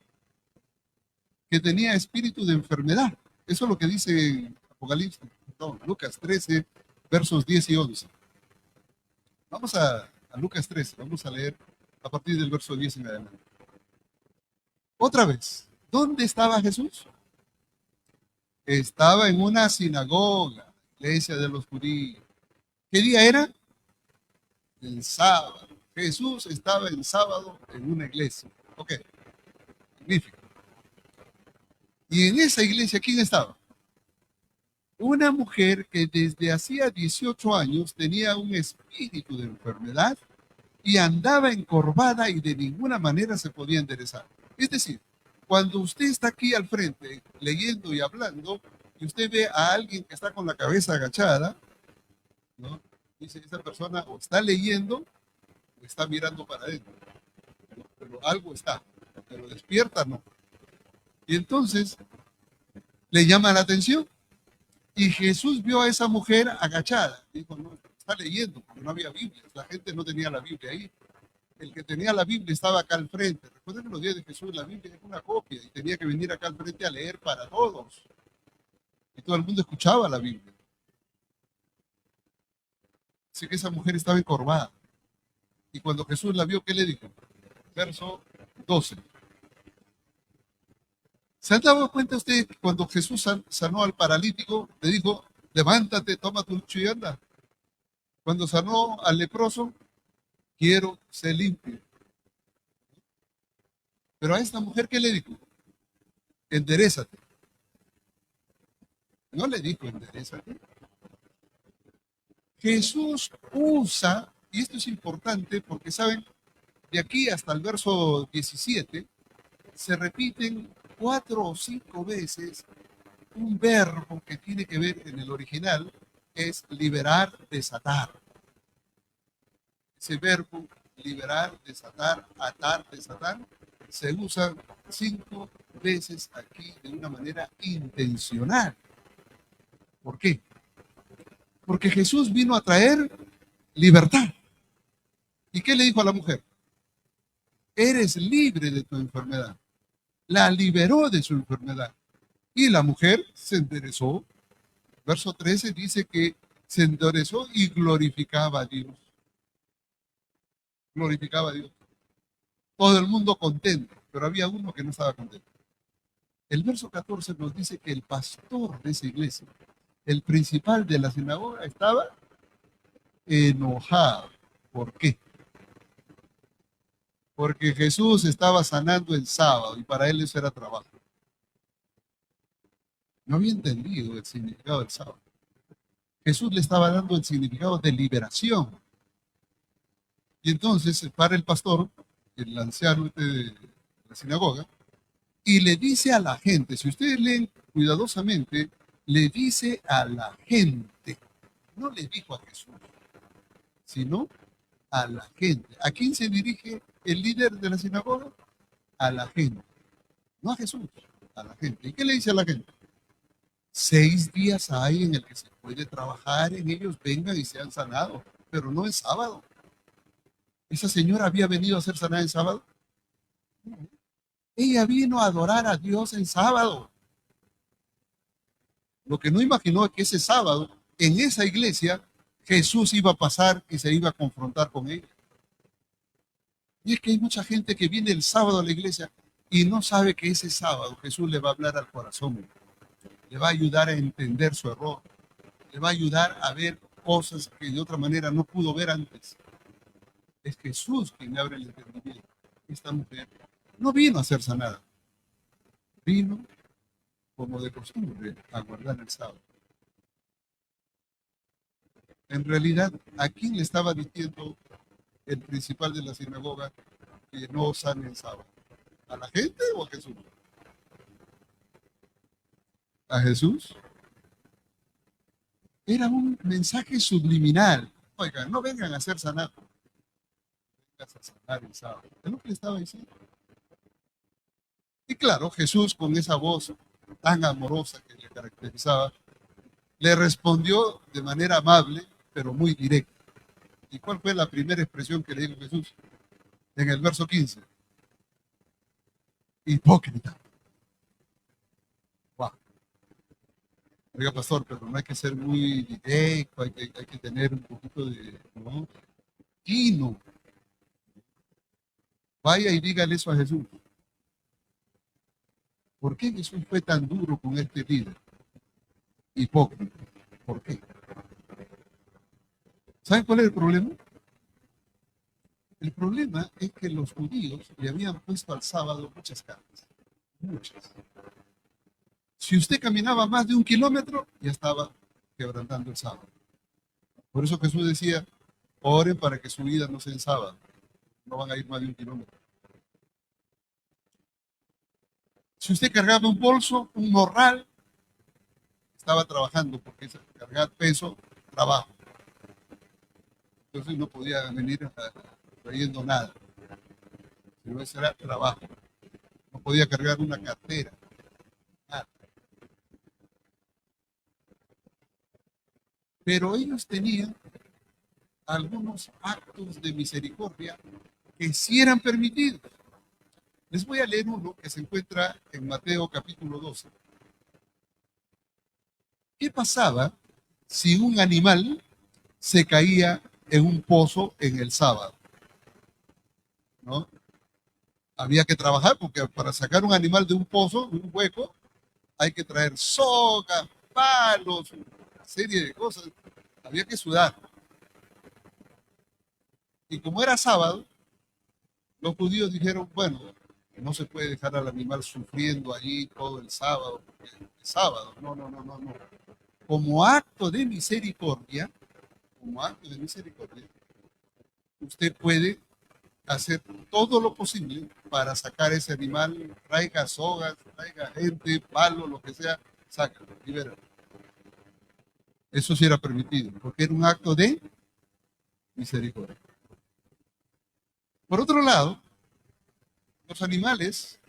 que tenía espíritu de enfermedad. Eso es lo que dice Apocalipsis, no, Lucas 13, versos 10 y 11. Vamos a Lucas 13, vamos a leer a partir del verso 10 en adelante. Otra vez, ¿dónde estaba Jesús? Estaba en una sinagoga, iglesia de los judíos. ¿Qué día era? El sábado. Jesús estaba el sábado en una iglesia. Ok, magnífico. Y en esa iglesia, ¿quién estaba? Una mujer que desde hacía 18 años tenía un espíritu de enfermedad y andaba encorvada y de ninguna manera se podía enderezar. Es decir, cuando usted está aquí al frente leyendo y hablando, y usted ve a alguien que está con la cabeza agachada, ¿no? Dice, esa persona o está leyendo o está mirando para adentro, ¿no? Pero algo está, pero despierta no. Y entonces le llama la atención y Jesús vio a esa mujer agachada. Dijo, no, está leyendo, porque no había Biblia, la gente no tenía la Biblia ahí. El que tenía la Biblia estaba acá al frente. Recuerden que los días de Jesús la Biblia es una copia y tenía que venir acá al frente a leer para todos. Y todo el mundo escuchaba la Biblia. Así que esa mujer estaba encorvada. Y cuando Jesús la vio, ¿qué le dijo? Verso 12. ¿Se han dado cuenta usted que cuando Jesús sanó al paralítico, le dijo, levántate, toma tu lecho y anda? Cuando sanó al leproso, quiero ser limpio. Pero a esta mujer, ¿qué le dijo? Enderézate. No le dijo enderézate. Jesús usa, y esto es importante porque saben, de aquí hasta el verso 17, se repiten 4 o 5 veces un verbo que tiene que ver en el original, es liberar, desatar. Ese verbo, liberar, desatar, atar, desatar, se usa 5 veces aquí de una manera intencional. ¿Por qué? Porque Jesús vino a traer libertad. ¿Y qué le dijo a la mujer? Eres libre de tu enfermedad. La liberó de su enfermedad. Y la mujer se enderezó. Verso 13 dice que se enderezó y glorificaba a Dios. Glorificaba a Dios. Todo el mundo contento, pero había uno que no estaba contento. El verso 14 nos dice que el pastor de esa iglesia, el principal de la sinagoga, estaba enojado. ¿Por qué? Porque Jesús estaba sanando el sábado y para él eso era trabajo. No había entendido el significado del sábado. Jesús le estaba dando el significado de liberación. Y entonces para el pastor, el anciano de la sinagoga, y le dice a la gente, si ustedes leen cuidadosamente, le dice a la gente, no le dijo a Jesús, sino a la gente. ¿A quién se dirige el líder de la sinagoga? A la gente, no a Jesús, a la gente. ¿Y qué le dice a la gente? 6 días hay en el que se puede trabajar, en ellos vengan y sean sanados, pero no en sábado. ¿Esa señora había venido a ser sanada en sábado? Ella vino a adorar a Dios en sábado. Lo que no imaginó es que ese sábado, en esa iglesia, Jesús iba a pasar y se iba a confrontar con ella. Y es que hay mucha gente que viene el sábado a la iglesia y no sabe que ese sábado Jesús le va a hablar al corazón, le va a ayudar a entender su error, le va a ayudar a ver cosas que de otra manera no pudo ver antes. Es Jesús quien le abre el entendimiento. Esta mujer no vino a ser sanada, vino como de costumbre a guardar el sábado. En realidad, ¿a quién le estaba diciendo el principal de la sinagoga que no sane el sábado? ¿A la gente o a Jesús? ¿A Jesús? Era un mensaje subliminal. Oigan, no vengan a ser sanados, vengan a sanar el sábado. Es lo que le estaba diciendo. Y claro, Jesús con esa voz tan amorosa que le caracterizaba, le respondió de manera amable, pero muy directa. ¿Y cuál fue la primera expresión que le dijo Jesús? En el verso 15. Hipócrita. Wow. Oiga, pastor, pero no hay que ser muy directo, hay que tener un poquito de, ¿no? Tino. Vaya y dígale eso a Jesús. ¿Por qué Jesús fue tan duro con este líder? hipócrita. ¿Por qué? ¿Saben cuál es el problema? El problema es que los judíos le habían puesto al sábado muchas cargas, muchas. Si usted caminaba más de 1 kilómetro, ya estaba quebrantando el sábado. Por eso Jesús decía, oren para que su vida no sea en sábado. No van a ir más de 1 kilómetro. Si usted cargaba un bolso, un morral, estaba trabajando, porque es cargar peso, trabajo. Entonces no podía venir trayendo nada. Sino ese era trabajo. No podía cargar una cartera. Nada. Pero ellos tenían algunos actos de misericordia que sí eran permitidos. Les voy a leer uno que se encuentra en Mateo capítulo 12. ¿Qué pasaba si un animal se caía en un pozo en el sábado? ¿No? Había que trabajar porque para sacar un animal de un pozo, de un hueco, hay que traer sogas, palos, una serie de cosas. Había que sudar. Y como era sábado, los judíos dijeron, bueno, no se puede dejar al animal sufriendo allí todo el sábado, porque es sábado. No, no, no, no, no. Como acto de misericordia, como acto de misericordia, usted puede hacer todo lo posible para sacar ese animal, traiga sogas, traiga gente, palo, lo que sea, sácalo, libéralo. Eso sí era permitido, porque era un acto de misericordia. Por otro lado, los animales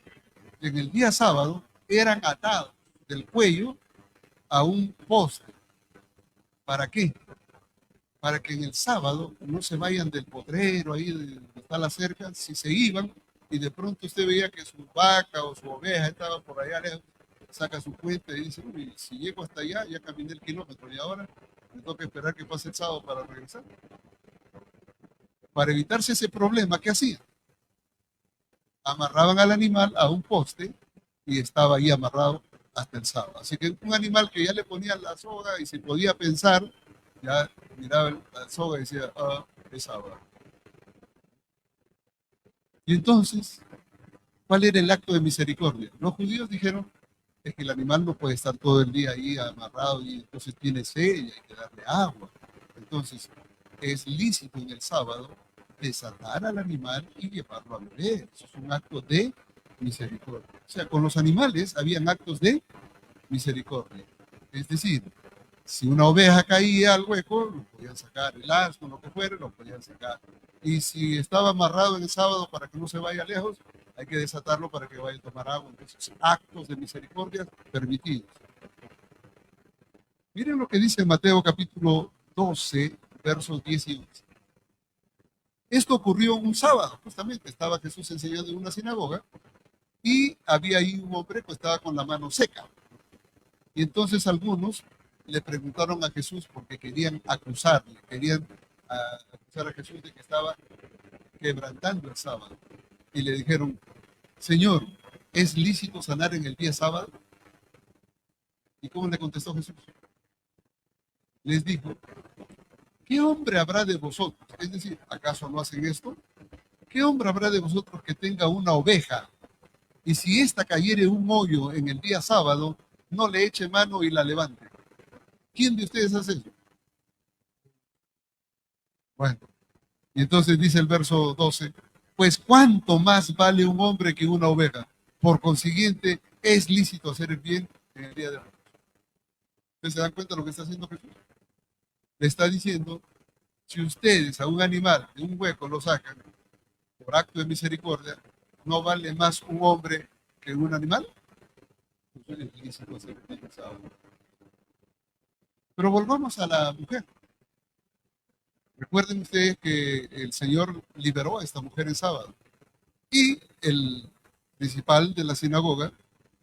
en el día sábado eran atados del cuello a un poste. ¿Para qué? Para que en el sábado no se vayan del potrero ahí donde está la cerca. Si se iban y de pronto usted veía que su vaca o su oveja estaba por allá lejos, saca su cuenta y dice, uy, si llego hasta allá, ya caminé el kilómetro y ahora me toca esperar que pase el sábado para regresar. Para evitarse ese problema, ¿qué hacían? Amarraban al animal a un poste y estaba ahí amarrado hasta el sábado. Así que un animal que ya le ponían la soga y se podía pensar, ya miraba la soga y decía, ah, es sábado. Y entonces, ¿cuál era el acto de misericordia? Los judíos dijeron, es que el animal no puede estar todo el día ahí amarrado y entonces tiene sed y hay que darle agua. Entonces, es lícito en el sábado desatar al animal y llevarlo a beber. Eso es un acto de misericordia. O sea, con los animales habían actos de misericordia. Es decir, si una oveja caía al hueco, lo podían sacar, el asno, lo que fuera, lo podían sacar. Y si estaba amarrado en el sábado para que no se vaya lejos, hay que desatarlo para que vaya a tomar agua. Entonces, actos de misericordia permitidos. Miren lo que dice Mateo capítulo 12, versos 10 y 11. Esto ocurrió un sábado, justamente. Estaba Jesús enseñando en una sinagoga y había ahí un hombre que estaba con la mano seca. Y entonces algunos le preguntaron a Jesús porque querían acusarle, querían acusar a Jesús de que estaba quebrantando el sábado. Y le dijeron, Señor, ¿es lícito sanar en el día sábado? ¿Y cómo le contestó Jesús? Les dijo, ¿qué hombre habrá de vosotros? Es decir, ¿acaso no hacen esto? ¿Qué hombre habrá de vosotros que tenga una oveja y si ésta cayere en un hoyo en el día sábado, no le eche mano y la levante? ¿Quién de ustedes hace eso? Bueno, y entonces dice el verso 12, pues cuánto más vale un hombre que una oveja. Por consiguiente, es lícito hacer el bien en el día de hoy. ¿Ustedes se dan cuenta de lo que está haciendo Jesús? Le está diciendo, si ustedes a un animal de un hueco lo sacan por acto de misericordia, ¿no vale más un hombre que un animal? Pues es lícito hacer el bien. Pero volvamos a la mujer. Recuerden ustedes que el Señor liberó a esta mujer en sábado y el principal de la sinagoga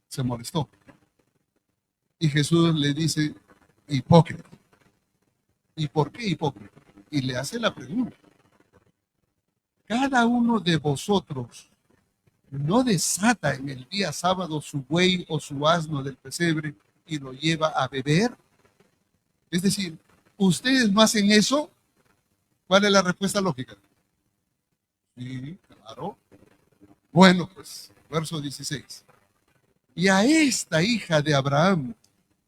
se molestó. Y Jesús le dice, hipócrita. ¿Y por qué hipócrita? Y le hace la pregunta. Cada uno de vosotros no desata en el día sábado su buey o su asno del pesebre y lo lleva a beber. Es decir, ustedes no hacen eso. ¿Cuál es la respuesta lógica? Sí, claro. Bueno, pues, verso 16. Y a esta hija de Abraham,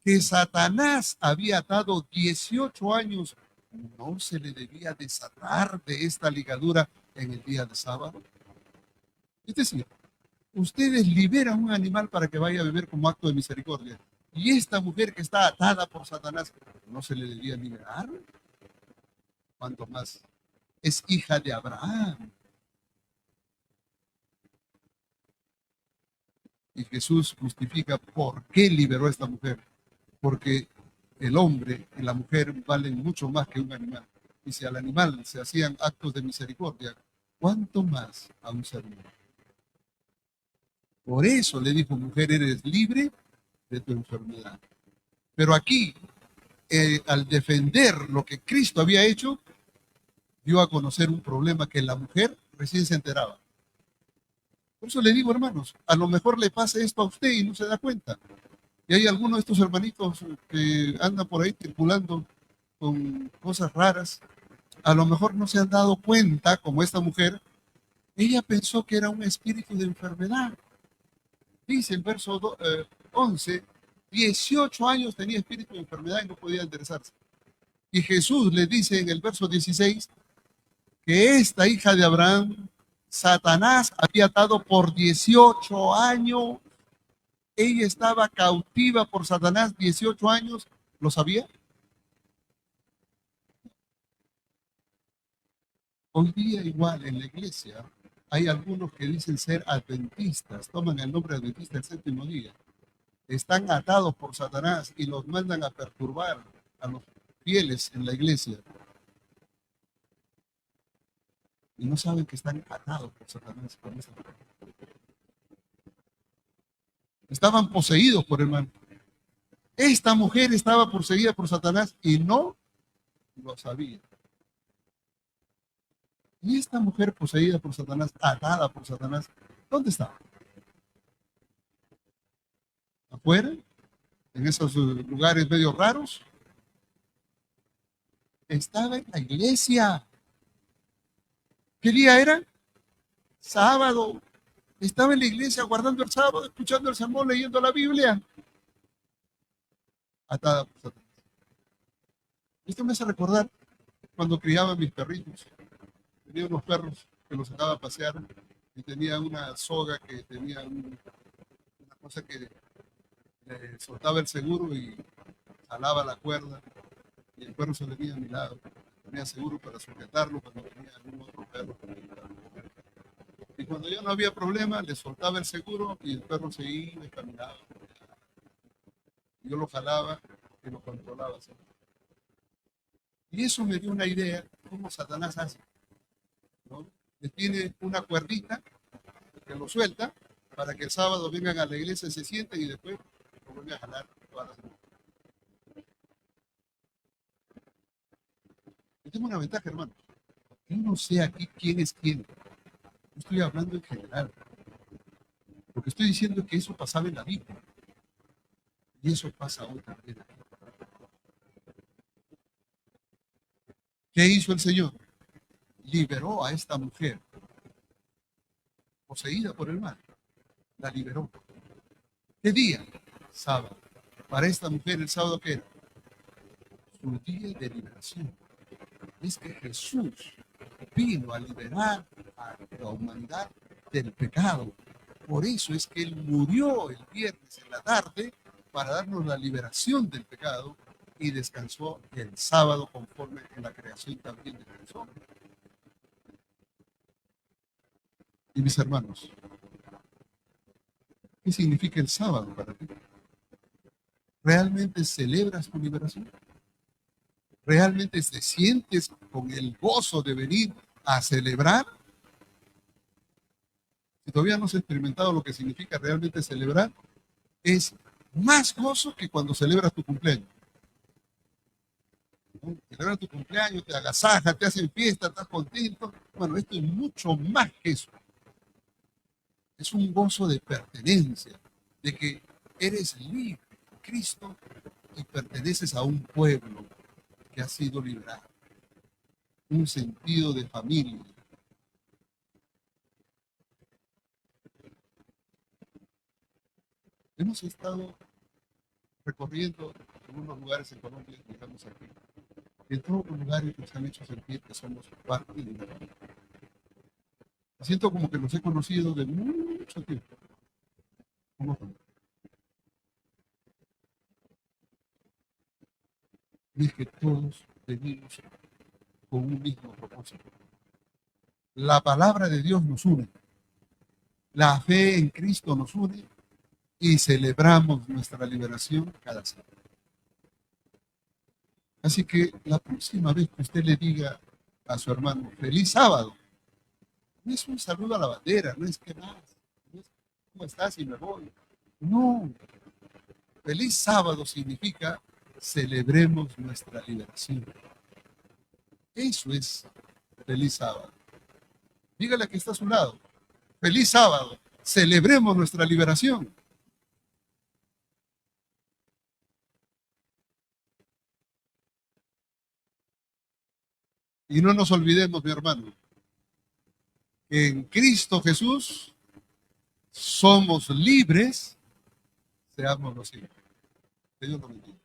que Satanás había atado 18 años, ¿no se le debía desatar de esta ligadura en el día de sábado? Es decir, ustedes liberan un animal para que vaya a beber como acto de misericordia. Y esta mujer que está atada por Satanás, ¿no se le debía liberar? ¿Cuánto más? Es hija de Abraham. Y Jesús justifica por qué liberó a esta mujer. Porque el hombre y la mujer valen mucho más que un animal. Y si al animal se hacían actos de misericordia, ¿cuánto más a un ser humano? Por eso le dijo, mujer, eres libre de tu enfermedad. Pero aquí, al defender lo que Cristo había hecho, dio a conocer un problema que la mujer recién se enteraba. Por eso le digo, hermanos, a lo mejor le pasa esto a usted y no se da cuenta. Y hay algunos de estos hermanitos que andan por ahí circulando con cosas raras. A lo mejor no se han dado cuenta, como esta mujer, ella pensó que era un espíritu de enfermedad. Dice el verso 11, 18 años tenía espíritu de enfermedad y no podía enderezarse. Y Jesús le dice en el verso 16 que esta hija de Abraham, Satanás había atado por 18 años. Ella estaba cautiva por Satanás 18 años. ¿Lo sabía? Hoy día igual en la iglesia hay algunos que dicen ser adventistas, toman el nombre adventista el séptimo día. Están atados por Satanás y los mandan a perturbar a los fieles en la iglesia. Y no saben que están atados por Satanás. Estaban poseídos por el mal. Esta mujer estaba poseída por Satanás y no lo sabía. Y esta mujer poseída por Satanás, atada por Satanás, ¿dónde estaba? ¿Afuera? ¿En esos lugares medio raros? Estaba en la iglesia. ¿Qué día era? Sábado. Estaba en la iglesia guardando el sábado, escuchando el sermón, leyendo la Biblia. Atada por Satanás. Esto me hace recordar cuando criaba mis perritos. Tenía unos perros que los sacaba a pasear y tenía una soga que tenía una cosa que le soltaba el seguro y jalaba la cuerda y el perro se venía a mi lado. Tenía seguro para sujetarlo cuando venía algún otro perro. Y cuando ya no había problema, le soltaba el seguro y el perro se iba y caminaba. Yo lo jalaba y lo controlaba. ¿Sí? Y eso me dio una idea de cómo Satanás hace. ¿No? Le tiene una cuerdita que lo suelta para que el sábado vengan a la iglesia, se sienten y después lo vuelven a jalar toda la semana. Yo tengo una ventaja, hermano. Yo no sé aquí quién es quién. Yo estoy hablando en general. Porque estoy diciendo que eso pasaba en la Biblia. Y eso pasa hoy también. ¿Qué hizo el Señor? Liberó a esta mujer poseída por el mal. La liberó. ¿Qué día? Sábado. Para esta mujer el sábado, ¿qué era? Su día de liberación. Es que Jesús vino a liberar a la humanidad del pecado. Por eso es que Él murió el viernes en la tarde para darnos la liberación del pecado y descansó el sábado conforme en la creación también descansó. Y mis hermanos, ¿qué significa el sábado para ti? ¿Realmente celebras tu liberación? ¿Realmente te sientes con el gozo de venir a celebrar? Si todavía no has experimentado lo que significa realmente celebrar, es más gozo que cuando celebras tu cumpleaños. ¿No? Celebras tu cumpleaños, te agasajas, te hacen fiesta, estás contento. Bueno, esto es mucho más que eso. Es un gozo de pertenencia, de que eres libre de Cristo y perteneces a un pueblo. que ha sido liberado, un sentido de familia. Hemos estado recorriendo algunos lugares en Colombia, digamos aquí, y en todos los lugares nos han hecho sentir que somos parte de una familia. Siento como que los he conocido de mucho tiempo. Como y es que todos venimos con un mismo propósito. La palabra de Dios nos une, la fe en Cristo nos une y celebramos nuestra liberación cada sábado. Así que la próxima vez que usted le diga a su hermano, feliz sábado, no es un saludo a la bandera, no es que más, no es cómo estás y me voy. No, feliz sábado significa celebremos nuestra liberación. Eso es feliz sábado. Dígale que está a su lado. Feliz sábado. Celebremos nuestra liberación. Y no nos olvidemos, mi hermano, que en Cristo Jesús somos libres, seamos los hijos. Que Dios lo bendiga.